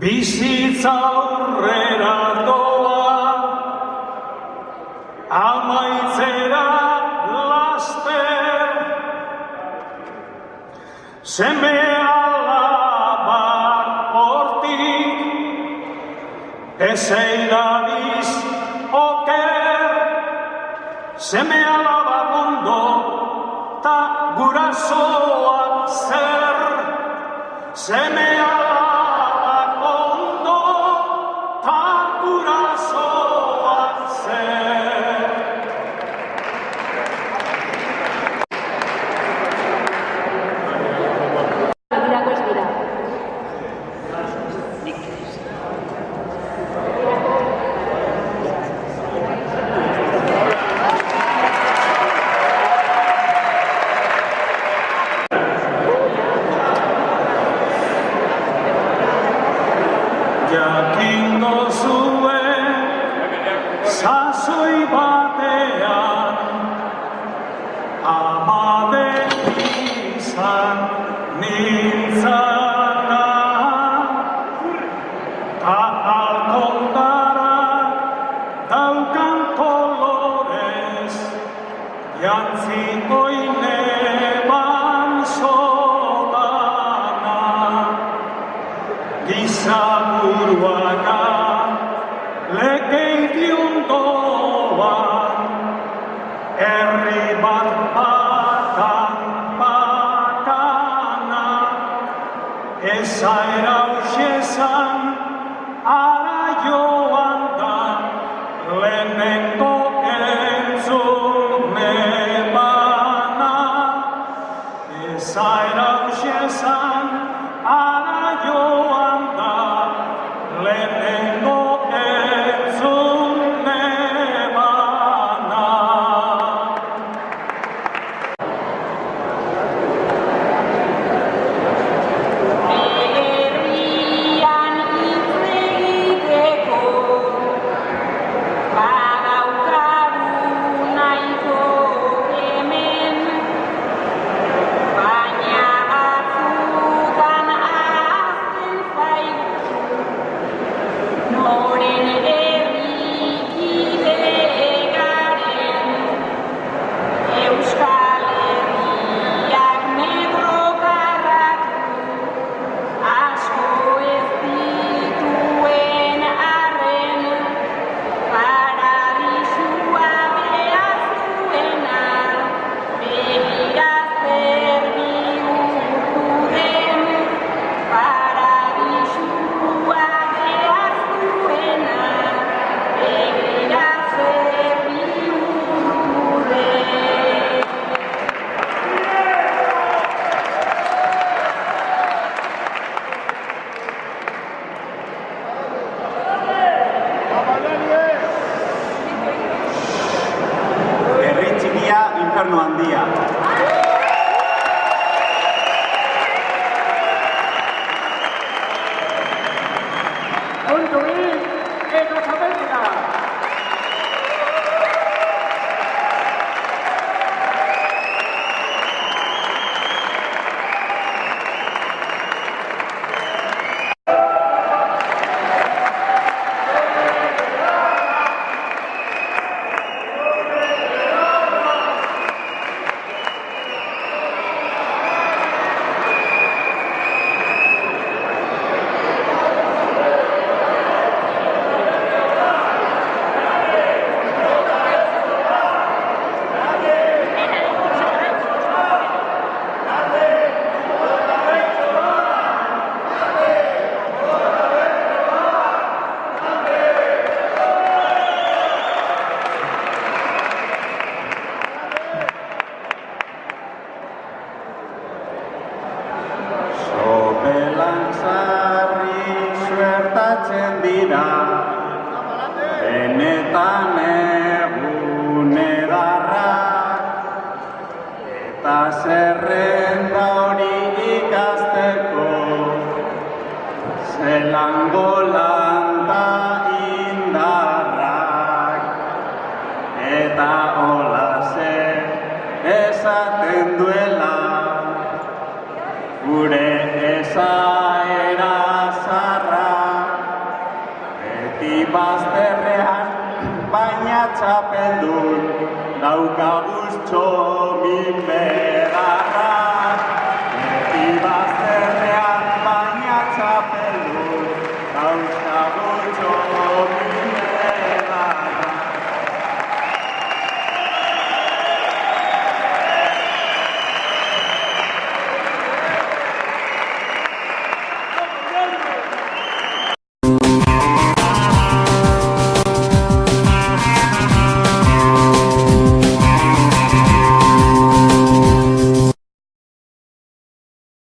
Bizitza aurrera doa, amaitzera laster, seme alabak hortik, ezei dabiz oker, seme alabak ondo, ta gurasoak zer, seme alabak ondo, ta gurasoak zer. Jakin dozue, sasoi batean, amade izan nintzana, ta alkondarak daukan kolorez, jantziko ineban sotana, gizaburuana, lekeiti ondoan, herri bat batan bakana, ezaera uxezan, ara joan da, lehenengo entzune bana, ezaera uxezan, ara joan da, lehenengo entzune bana. Herrian hitz egiteko badaukagu nahiko hemen, baina batzutan ahazten zaigu noren herrikide garen. Euskal Herriak metro karratu asko ez dituen arren, paradisua behar zuena, begira zer bihurtu den. Paradisua behar zuena, begira zer bihurtu den. Herri txikia, infernu handia. Ondo hil, edo zabelta. Sopelan sarri suertatzen dira, benetan egun edarrak, eta zerrenda hori ikasteko, zelango lanta indarrak, eta holaze esaten duela, gure esaera zarra. bazterrean, baina txapeldun daukaguz txor.